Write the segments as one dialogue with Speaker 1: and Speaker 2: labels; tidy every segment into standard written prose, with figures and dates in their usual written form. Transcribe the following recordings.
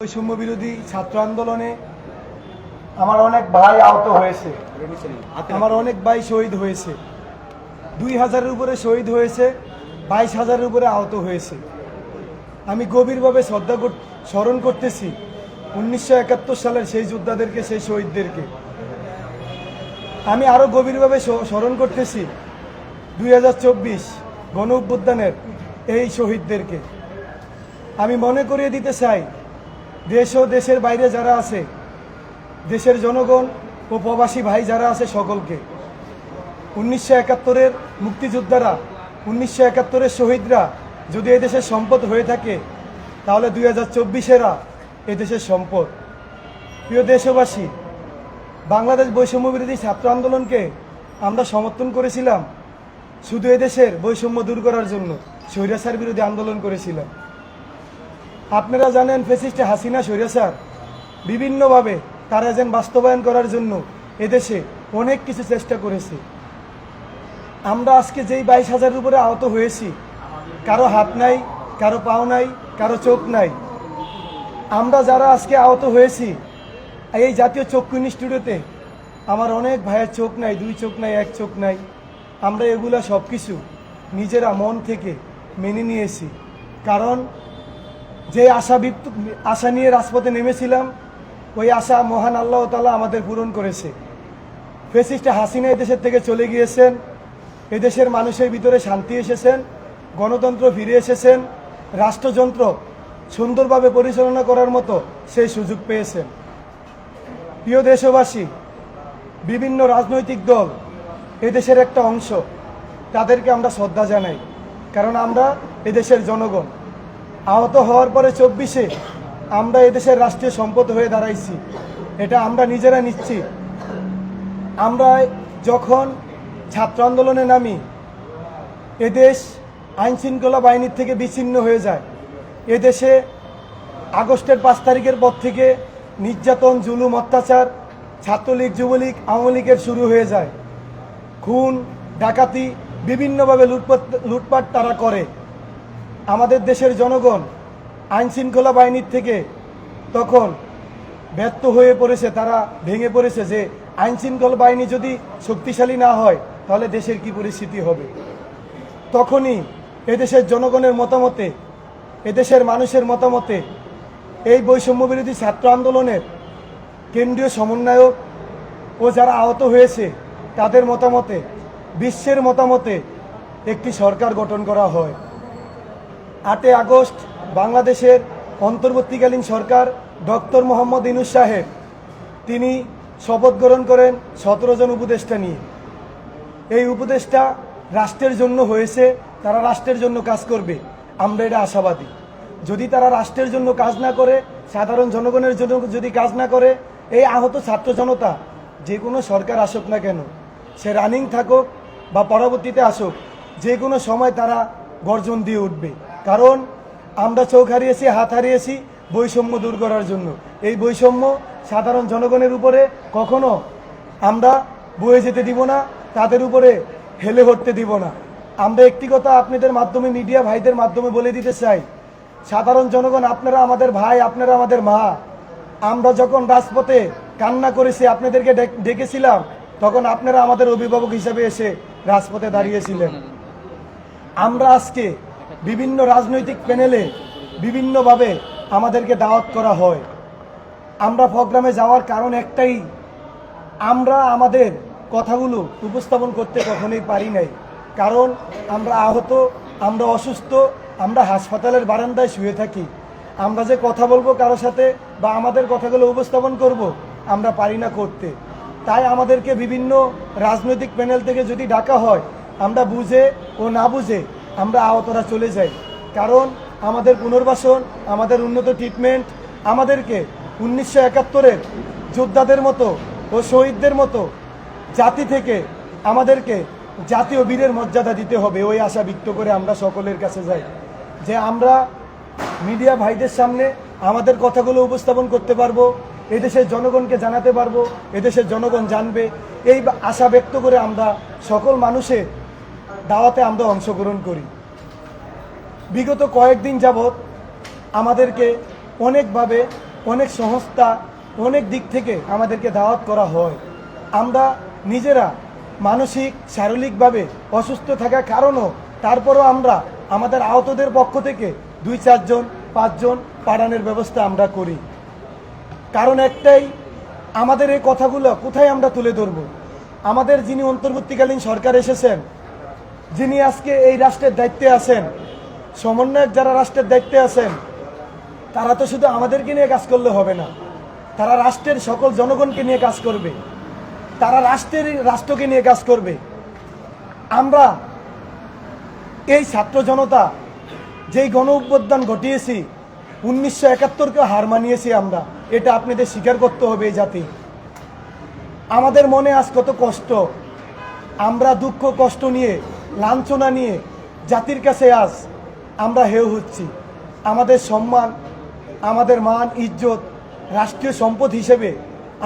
Speaker 1: বৈষম্য বিরোধী ছাত্র আন্দোলনে আমার অনেক ভাই আহত হয়েছে, আমার অনেক ভাই শহীদ হয়েছে। 2000-এর উপরে শহীদ হয়েছে, 22,000-এর উপরে আহত হয়েছে। আমি গভীরভাবে স্মরণ করতেছি 1971 সালের সেই যোদ্ধাদেরকে, সেই শহীদদেরকে। আমি আরো গভীরভাবে স্মরণ করতেছি 2024 গণ অভ্যুত্থানের এই শহীদদেরকে। আমি মনে করিয়ে দিতে চাই, দেশ ও দেশের বাইরে যারা আছে, দেশের জনগণ ও প্রবাসী ভাই যারা আছে, সকলকে 1971-এর মুক্তিযোদ্ধারা, 1971-এর শহীদরা যদি এদেশের সম্পদ হয়ে থাকে, তাহলে 2024-এরা এদেশের সম্পদ। প্রিয় দেশবাসী, বাংলাদেশ বৈষম্য বিরোধী ছাত্র আন্দোলনকে আমরা সমর্থন করেছিলাম শুধু এদেশের বৈষম্য দূর করার জন্য, স্বৈরাচার বিরোধী আন্দোলন করেছিলাম। আপনারা জানেন, ফ্যাসিস্ট হাসিনা স্বৈরাচার বিভিন্নভাবে তার এজেন্ডা বাস্তবায়ন করার জন্য এদেশে অনেক কিছু চেষ্টা করেছে। আমরা আজকে যেই 22,000-এর উপরে আহত হয়েছি, কারো হাত নাই, কারো পাও নাই, কারো চোখ নাই। আমরা যারা আজকে আহত হয়েছি এই জাতীয় চক্ষু ইনস্টিটিউটে, আমার অনেক ভাইয়ের চোখ নাই, 2 চোখ নাই, 1 চোখ নাই। আমরা এগুলা সব কিছু নিজেরা মন থেকে মেনে নিয়েছি, কারণ যে আশা নিয়ে রাজপথে নেমেছিলাম, ওই আশা মহান আল্লাহ তাআলা আমাদের পূরণ করেছে। ফ্যাসিস্ট হাসিনা এদেশের থেকে চলে গিয়েছেন, এদেশের মানুষের ভিতরে শান্তি এসেছেন, গণতন্ত্র ফিরে এসেছেন, রাষ্ট্রযন্ত্র সুন্দরভাবে পরিচালনা করার মতো সেই সুযোগ পেয়েছেন। প্রিয় দেশবাসী, বিভিন্ন রাজনৈতিক দল এদেশের একটা অংশ, তাদেরকে আমরা শ্রদ্ধা জানাই, কারণ আমরা এদেশের জনগণ। আহত হওয়ার পরে 24-এ আমরা এদেশের রাষ্ট্রীয় সম্পদ হয়ে দাঁড়াইছি, এটা আমরা নিজেরা নিচ্ছি। আমরা যখন ছাত্র আন্দোলনে নামি, এদেশ আইনশৃঙ্খলা বাহিনীর থেকে বিচ্ছিন্ন হয়ে যায়। এদেশে আগস্টের 5 তারিখের পর থেকে নির্যাতন, জুলুম, অত্যাচার ছাত্রলীগ, যুবলীগ, আওয়ামী লীগের শুরু হয়ে যায়। খুন, ডাকাতি, বিভিন্নভাবে লুটপাট তারা করে। আমাদের দেশের জনগণ আইনশৃঙ্খলা বাহিনীর থেকে তখন ব্যর্থ হয়ে পড়েছে, তারা ভেঙে পড়েছে যে আইনশৃঙ্খলা বাহিনী যদি শক্তিশালী না হয় তাহলে দেশের কি পরিস্থিতি হবে। তখনই এদেশের জনগণের মতামতে, এদেশের মানুষের মতামতে এই বৈষম্য বিরোধী ছাত্র আন্দোলনের কেন্দ্রীয় সমন্বয়ক ও যারা আহত হয়েছে তাদের মতামতে, বিশ্বের মতামতে একটি সরকার গঠন করা হয়। 8 আগস্ট বাংলাদেশের অন্তর্বর্তীকালীন সরকার ডক্টর মোহাম্মদ ইউনূস সাহেব, তিনি শপথ গ্রহণ করেন 17 জন উপদেষ্টা নিয়ে। এই উপদেষ্টা রাষ্ট্রের জন্য হয়েছে, তারা রাষ্ট্রের জন্য কাজ করবে, আমরা এটা আশাবাদী। যদি তারা রাষ্ট্রের জন্য কাজ না করে, সাধারণ জনগণের জন্য যদি কাজ না করে, এই আহত ছাত্র জনতা যে কোনো সরকার আসুক না কেন, সে রানিং থাকুক বা পরবর্তীতে আসুক, যে কোনো সময় তারা গর্জন দিয়ে উঠবে। কারণ আমরা চোখ হারিয়েছি, হাত হারিয়েছি বৈষম্য দূর করার জন্য। এই বৈষম্য সাধারণ জনগণের উপরে কখনো আমরা বয়ে যেতে দিব না, তাদের উপরে হেলে হটতে দিব না। আমরা একটি কথা আপনাদের মাধ্যমে, মিডিয়া ভাইদের মাধ্যমে বলে দিতে চাই, সাধারণ জনগণ, আপনারা আমাদের ভাই, আপনারা আমাদের মা। আমরা যখন রাজপথে কান্না করেছি, আপনাদেরকে ডেকেছিলাম, তখন আপনারা আমাদের অভিভাবক হিসাবে এসে রাজপথে দাঁড়িয়েছিলেন। আমরা আজকে বিভিন্ন রাজনৈতিক প্যানেলে বিভিন্নভাবে আমাদেরকে দাওয়াত করা হয়। আমরা প্রোগ্রামে যাওয়ার কারণ একটাই, আমরা আমাদের কথাগুলো উপস্থাপন করতে কখনোই পারি নাই, কারণ আমরা আহত, আমরা অসুস্থ, আমরা হাসপাতালের বারান্দায় শুয়ে থাকি। আমরা যে কথা বলবো কারোর সাথে বা আমাদের কথাগুলো উপস্থাপন করব, আমরা পারি না করতে। তাই আমাদেরকে বিভিন্ন রাজনৈতিক প্যানেল থেকে যদি ডাকা হয়, আমরা বুঝে ও না বুঝে আমরা আহতরা চলে যাই। কারণ আমাদের পুনর্বাসন, আমাদের উন্নত ট্রিটমেন্ট, আমাদেরকে 1971-এর যোদ্ধাদের মতো ও শহীদদের মতো জাতি থেকে আমাদেরকে জাতীয় বীরের মর্যাদা দিতে হবে। ওই আশা ব্যক্ত করে আমরা সকলের কাছে যাই যে আমরা মিডিয়া ভাইদের সামনে আমাদের কথাগুলো উপস্থাপন করতে পারবো, এদেশের জনগণকে জানাতে পারবো, এদেশের জনগণ জানবে। এই আশা ব্যক্ত করে আমরা সকল মানুষের দাওয়াতে আমরা অংশগ্রহণ করি। বিগত কয়েকদিন যাবৎ আমাদেরকে অনেকভাবে, অনেক সংস্থা, অনেক দিক থেকে আমাদেরকে দাওয়াত করা হয়। আমরা নিজেরা মানসিক শারীরিকভাবে অসুস্থ থাকার কারণও তারপরও আমরা আমাদের আহতদের পক্ষ থেকে 2-4 জন 5 জন পাঠানোর ব্যবস্থা আমরা করি। কারণ একটাই, আমাদের এই কথাগুলো কোথায় আমরা তুলে ধরব? আমাদের যিনি অন্তর্বর্তীকালীন সরকার এসেছেন, যিনি আজকে এই রাষ্ট্রের দায়িত্বে আছেন, সমন্বয়ক যারা রাষ্ট্রের দায়িত্বে আছেন, তারা তো শুধু আমাদেরকে নিয়ে কাজ করলে হবে না, তারা রাষ্ট্রের সকল জনগণকে নিয়ে কাজ করবে, তারা রাষ্ট্রকে নিয়ে কাজ করবে। আমরা এই ছাত্র জনতা যেই গণ অভ্যুত্থান ঘটিয়েছি, 1971-কে হার মানিয়েছি আমরা, এটা আপনাদের স্বীকার করতে হবে। এই জাতি, আমাদের মনে আজ কত কষ্ট, আমরা দুঃখ কষ্ট নিয়ে, লাঞ্ছনা নিয়ে জাতির কাছে আজ আমরা হেয় হচ্ছি। আমাদের সম্মান, আমাদের মান ইজ্জত, রাষ্ট্রীয় সম্পদ হিসেবে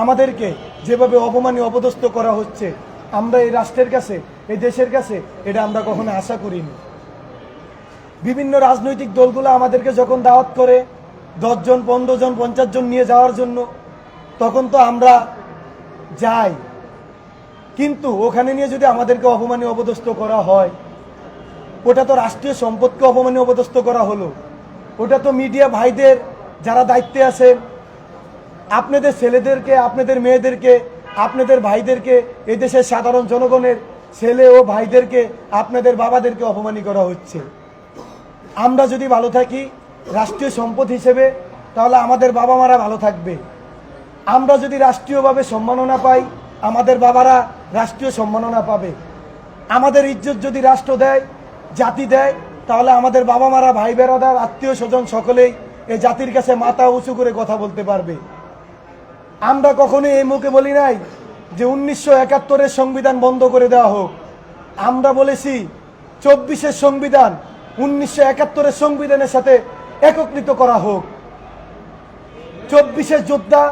Speaker 1: আমাদেরকে যেভাবে অপমানী অপদস্থ করা হচ্ছে, আমরা এই রাষ্ট্রের কাছে, এই দেশের কাছে এটা আমরা কখনো আশা করিনি। বিভিন্ন রাজনৈতিক দলগুলো আমাদেরকে যখন দাওয়াত করে 10 জন 15 জন 50 জন নিয়ে যাওয়ার জন্য, তখন তো আমরা যাই, কিন্তু ওখানে নিয়ে যদি আমাদেরকে অপমানী অপদস্থ করা হয়, ওটা তো রাষ্ট্রীয় সম্পদকে অপমানী অপদস্থ করা হলো। ওটা তো মিডিয়া ভাইদের যারা দায়িত্বে আছেন, আপনাদের ছেলেদেরকে, আপনাদের মেয়েদেরকে, আপনাদের ভাইদেরকে, এই দেশের সাধারণ জনগণের ছেলে ও ভাইদেরকে, আপনাদের বাবাদেরকে অপমানী করা হচ্ছে। আমরা যদি ভালো থাকি রাষ্ট্রীয় সম্পদ হিসেবে, তাহলে আমাদের বাবা মারা ভালো থাকবে। আমরা যদি রাষ্ট্রীয়ভাবে সম্মাননা পাই, আমাদের বাবারা রাষ্ট্রীয় সম্মাননা পাবে। আমাদের ইজ্জত যদি রাষ্ট্র দেয়, জাতি দেয়, তাহলে আমাদের বাবা মারা, ভাই বেরাদার, আত্মীয় স্বজন সকলেই এই জাতির কাছে মাথা উঁচু করে কথা বলতে পারবে। আমরা কখনোই এই মুখে বলি নাই যে 1971-এর সংবিধান বন্ধ করে দেওয়া হোক। আমরা বলেছি 24-এর সংবিধান 1971-এর সংবিধানের সাথে একত্রিত করা হোক। 24-এর যোদ্ধা,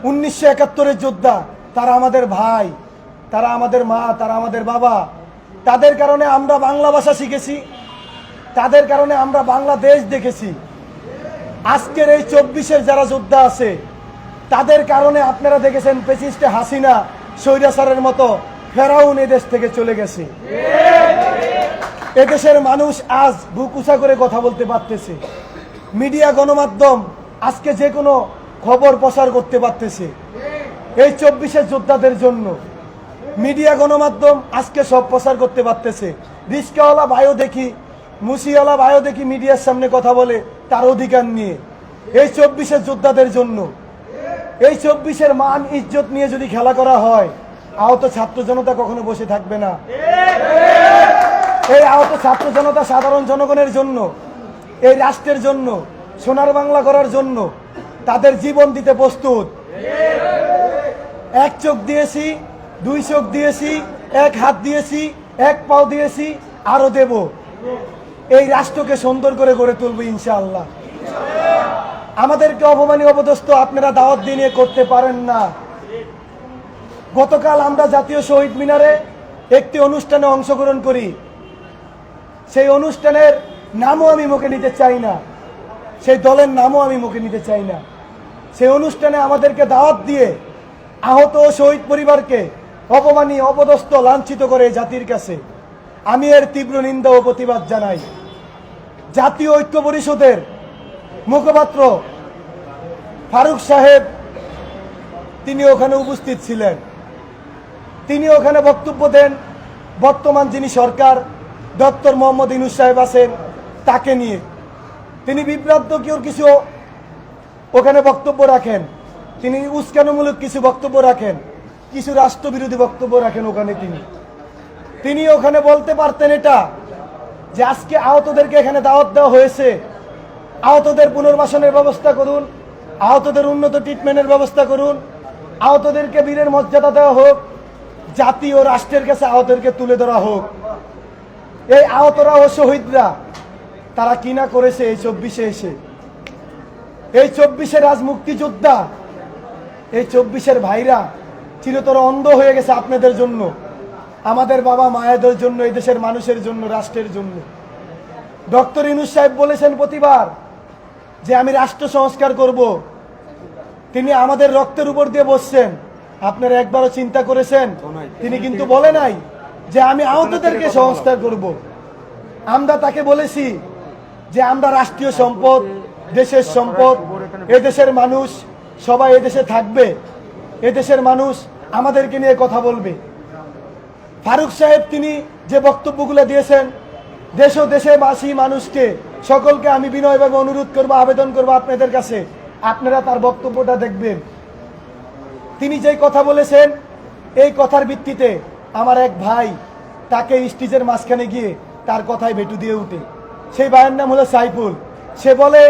Speaker 1: 1971-এর যোদ্ধা, তারা আমাদের ভাই, তারা আমাদের মা, তারা আমাদের বাবা। তাদের কারণে আমরা বাংলা ভাষা শিখেছি, তাদের কারণে আমরা বাংলাদেশ দেখেছি। আজকের এই 24-এর যারা যোদ্ধা আছে, তাদের কারণে আপনারা দেখেছেন ফ্যাসিস্টে হাসিনা, স্বৈরাচারের মতো ফেরাউন এদেশ থেকে চলে গেছে। এদেশের মানুষ আজ বুক উঁচা করে কথা বলতে পারতেছে। মিডিয়া গণমাধ্যম আজকে যে কোনো খবর প্রচার করতে পারতেছে এই 24-এর যোদ্ধাদের জন্য। মিডিয়া গণমাধ্যম আজকে সব প্রচার করতে পারতেছে। রিস্কাওয়ালা ভাইও দেখি, মুসিওয়ালা ভাইও দেখি মিডিয়ার সামনে কথা বলে তার অধিকার নিয়ে, এই 24-এর যোদ্ধাদের জন্য। এই 24-এর মান ইজ্জত নিয়ে যদি খেলা করা হয়, আহত ছাত্র জনতা কখনো বসে থাকবে না। এই আহত ছাত্র জনতা সাধারণ জনগণের জন্য, এই রাষ্ট্রের জন্য, সোনার বাংলা করার জন্য তাদের জীবন দিতে প্রস্তুত। 1 চোখ দিয়েছি, 2 চোখ দিয়েছি, 1 হাত দিয়েছি, 1 পাও দিয়েছি, আরো দেব। এই রাষ্ট্রকে সুন্দর করে গড়ে তুলব ইনশাআল্লাহ। আমাদেরকে অপমানী অপদস্থ আপনারা দাওয়াত দিয়ে করতে পারেন না। গতকাল আমরা জাতীয় শহীদ মিনারে একটি অনুষ্ঠানে অংশগ্রহণ করি। সেই অনুষ্ঠানের নামও আমি মুখে নিতে চাই না, সেই দলের নামও আমি মুখে নিতে চাই না। সেই অনুষ্ঠানে আমাদেরকে দাওয়াত দিয়ে আহত ও শহীদ পরিবারকে অপমানী অপদস্থ লাঞ্ছিত করে জাতির কাছে আমি এর তীব্র নিন্দা ও প্রতিবাদ জানাই। জাতীয় ঐক্য পরিষদের মুখপাত্র ফারুক সাহেব, তিনি ওখানে উপস্থিত ছিলেন। তিনি ওখানে বক্তব্য দেন বর্তমান যিনি সরকার ডক্টর মোহাম্মদ ইউনূস সাহেব আছেন তাকে নিয়ে। তিনি বিভ্রান্তকর কিছু ওখানে বক্তব্য রাখেন, তিনি উস্কানিমূলক কিছু বক্তব্য রাখেন, কিছু রাষ্ট্রবিরোধী বক্তব্য রাখেন ওখানে। তিনি ওখানে বলতে পারতেন এটা যে আজকে আহতদেরকে এখানে দাওয়াত দেওয়া হয়েছে, আহতদের পুনর্বাসনের ব্যবস্থা করুন, আহতদের উন্নত ট্রিটমেন্টের ব্যবস্থা করুন, আহতদেরকে বীরের মর্যাদা দেওয়া হোক, জাতি ও রাষ্ট্রের কাছে আহতদেরকে তুলে ধরা হোক। এই আহতরা ও শহীদরা তারা কি না করেছে এই 24-এ এসে। এই 24-এর আজ মুক্তিযোদ্ধা, এই 24-এর ভাইরা চিরতর অন্ধ হয়ে গেছে আপনাদের জন্য, আমাদের বাবা মায়েদের জন্য, এই দেশের মানুষের জন্য, রাষ্ট্রের জন্য। ডক্টর ইউনূস সাহেব বলেছেন প্রতিবার যে আমি রাষ্ট্র সংস্কার করব, তিনি আমাদের রক্তের উপর দিয়ে বসছেন। আপনারা একবারও চিন্তা করেছেন? তিনি কিন্তু বলে নাই যে আমি আহতদেরকে সংস্কার করব। আমরা তাকে বলেছি যে আমরা রাষ্ট্রীয় সম্পদ, দেশের সম্পদ, এদেশের মানুষ সবাই এদেশে থাকবে, এদেশের মানুষ আমাদেরকে নিয়ে কথা বলবে। ফারুক সাহেব তিনি যে বক্তব্যগুলো দিয়েছেন, দেশ ও দেশবাসী মানুষকে সকলকে আমি বিনয়ভাবে অনুরোধ করব, আবেদন করব আপনাদের কাছে, আপনারা তার বক্তব্যটা দেখবেন। তিনি যেই কথা বলেছেন, এই কথার ভিত্তিতে আমার এক ভাই তাকে স্টেজের মাঝখানে গিয়ে তার কথায় ভেটু দিয়ে উঠে। সেই ভাইয়ের নাম হলো সাইফুল। সে বলে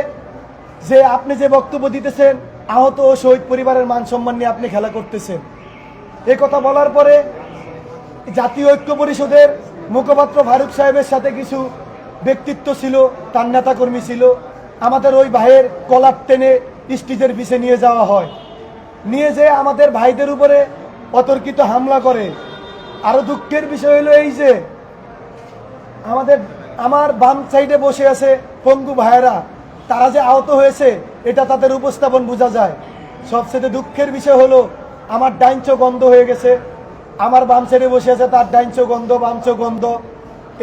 Speaker 1: যে আপনি যে বক্তব্য দিতেছেন, আহত ও শহীদ পরিবারের মান সম্মান নিয়ে আপনি খেলা করতেছেন। এই কথা বলার পরে জাতীয় ঐক্য পরিষদের মুখপাত্র ফারুক সাহেবের সাথে কিছু ব্যক্তিত্ব ছিল, তার নেতাকর্মী ছিল। আমাদের ওই ভাইয়ের কলার টেনে স্টেজের পিছে নিয়ে যাওয়া হয়, নিয়ে যেয়ে আমাদের ভাইদের উপরে অতর্কিত হামলা করে। আরো দুঃখের বিষয় হলো এই যে আমার বাম সাইডে বসে আছে পঙ্গু ভাইয়েরা, তারা যে আহত হয়েছে এটা তাদের উপস্থাপন বোঝা যায়। সবচেয়ে দুঃখের বিষয় হলো আমার ডাইন চোখ অন্ধ হয়ে গেছে, আমার বাম সাইডে বসে আছে তার ডাইন চোখ অন্ধ, বাম চোখ অন্ধ।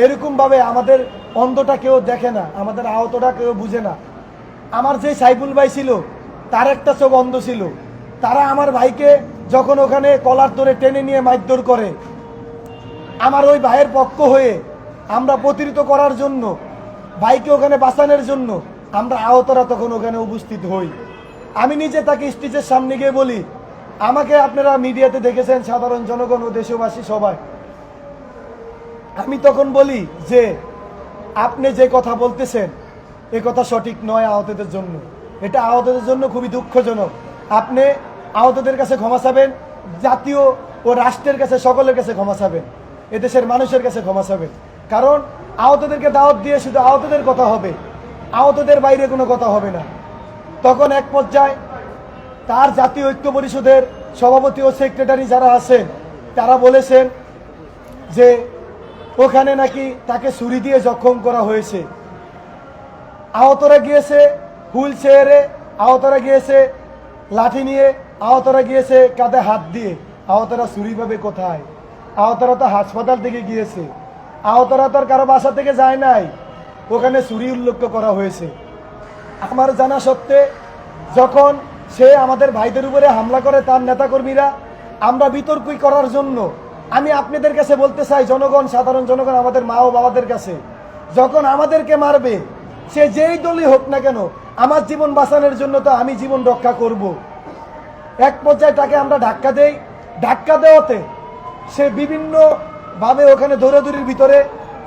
Speaker 1: এরকম ভাবে আমাদের অন্ধটা কেউ দেখে না, আমাদের আহতটা কেউ বুঝে না। আমার যে সাইফুল ভাই ছিল তার একটা চোখ অন্ধ ছিল। তারা আমার ভাইকে যখন ওখানে কলার ধরে টেনে নিয়ে মারধর করে, আমার ওই ভাইয়ের পক্ষ হয়ে আমরা প্রতিরোধ করার জন্য, ভাইকে ওখানে বাঁচানোর জন্য আমরা আহতরা তখন ওখানে উপস্থিত হই। আমি নিজে তাকে স্টেজের সামনে গিয়ে বলি, আমাকে আপনারা মিডিয়াতে দেখেছেন, সাধারণ জনগণ ও দেশবাসী সবাই, আমি তখন বলি যে আপনি যে কথা বলতেছেন এ কথা সঠিক নয় আহতদের জন্য, এটা আহতদের জন্য খুবই দুঃখজনক। আপনি আহতদের কাছে ক্ষমা চাবেন, জাতীয় ও রাষ্ট্রের কাছে, সকলের কাছে ক্ষমা চাবেন, এদেশের মানুষের কাছে ক্ষমা চাবেন। কারণ আহতদেরকে দাওয়াত দিয়ে শুধু আহতদের কথা হবে, আহতদের বাইরে কোনো কথা হবে না। তখন এক পর্যায়ে তার জাতীয় ঐক্য পরিষদের সভাপতি ও সেক্রেটারি যারা আছেন তারা বলেছেন যে ওখানে নাকি তাকে ছুরি দিয়ে জখম করা হয়েছে। আহতরা গিয়েছে হুইল চেয়ারে, আহতরা গিয়েছে লাঠি নিয়ে, আহতরা গিয়েছে কাঁধে হাত দিয়ে। আহতরা ছুরি পাবে কোথায়? আহতরা তো হাসপাতাল থেকে গিয়েছে, আহতরা তো আর কারো বাসা থেকে যায় নাই, ওখানে ছুরি উল্লেখ করা হয়েছে। আমার জানা সত্ত্বে যখন সে আমাদের ভাইদের উপরে হামলা করে তার নেতাকর্মীরা, আমরা বিতর্কই করার জন্য আমি আপনাদের কাছে বলতে চাই, জনগণ, সাধারণ জনগণ, আমাদের মা ও বাবাদের কাছে, যখন আমাদেরকে মারবে সে যেই দলই হোক না কেন, আমার জীবন বাঁচানোর জন্য তো আমি জীবন রক্ষা করব। এক পর্যায়ে তাকে আমরা ধাক্কা দেই, ধাক্কা দেওয়াতে সে বিভিন্ন ভাবে ওখানে দৌড়াদৌড়ির ভিতরে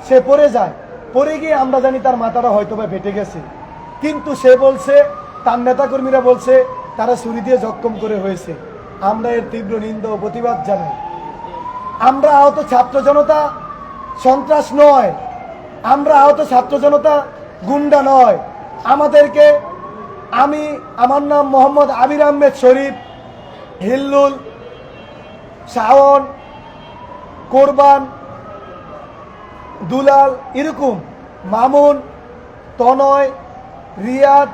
Speaker 1: সে পড়ে যায়। পড়ে গিয়ে আমরা জানি তার মাথাটা হয়তো বা ফেটে গেছে, কিন্তু সে বলছে, তার নেতাকর্মীরা বলছে তারা ছুরি দিয়ে জখম করে হয়েছে। আমরা এর তীব্র নিন্দা ও প্রতিবাদ জানাই। আমরা আহত ছাত্র জনতা সন্ত্রাস নয়, আমরা আহত ছাত্র জনতা গুন্ডা নয়। আমাদেরকে, আমার নাম মোহাম্মদ আবির আহমেদ শরীফ, হিল্লুল, শাওন, কোরবান, দুলাল, এরকম মামুন, তনয়, রিয়াদ,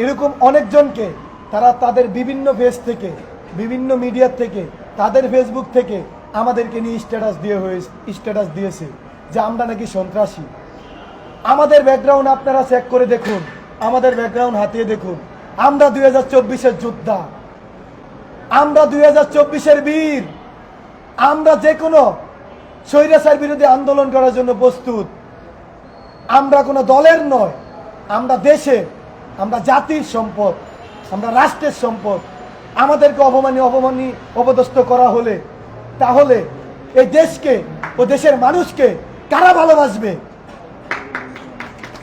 Speaker 1: এরকম অনেকজনকে তারা তাদের বিভিন্ন পেজ থেকে, বিভিন্ন মিডিয়ার থেকে, তাদের ফেসবুক থেকে আমাদেরকে নিয়ে স্ট্যাটাস দিয়েছে যে আমরা নাকি সন্ত্রাসী। আমাদের ব্যাকগ্রাউন্ড আপনারা চেক করে দেখুন, আমাদের ব্যাকগ্রাউন্ড হাতিয়ে দেখুন। আমরা 2024-এর যোদ্ধা, আমরা 2024-এর বীর, আমরা যে কোনো স্বৈরাচার বিরোধী আন্দোলন করার জন্য প্রস্তুত। আমরা কোনো দলের নয়, আমরা দেশের, আমরা জাতির সম্পদ, আমরা রাষ্ট্রের সম্পদ। আমাদেরকে অপদস্থ করা হলে তাহলে এই দেশকে ও দেশের মানুষকে কারা ভালোবাসবে?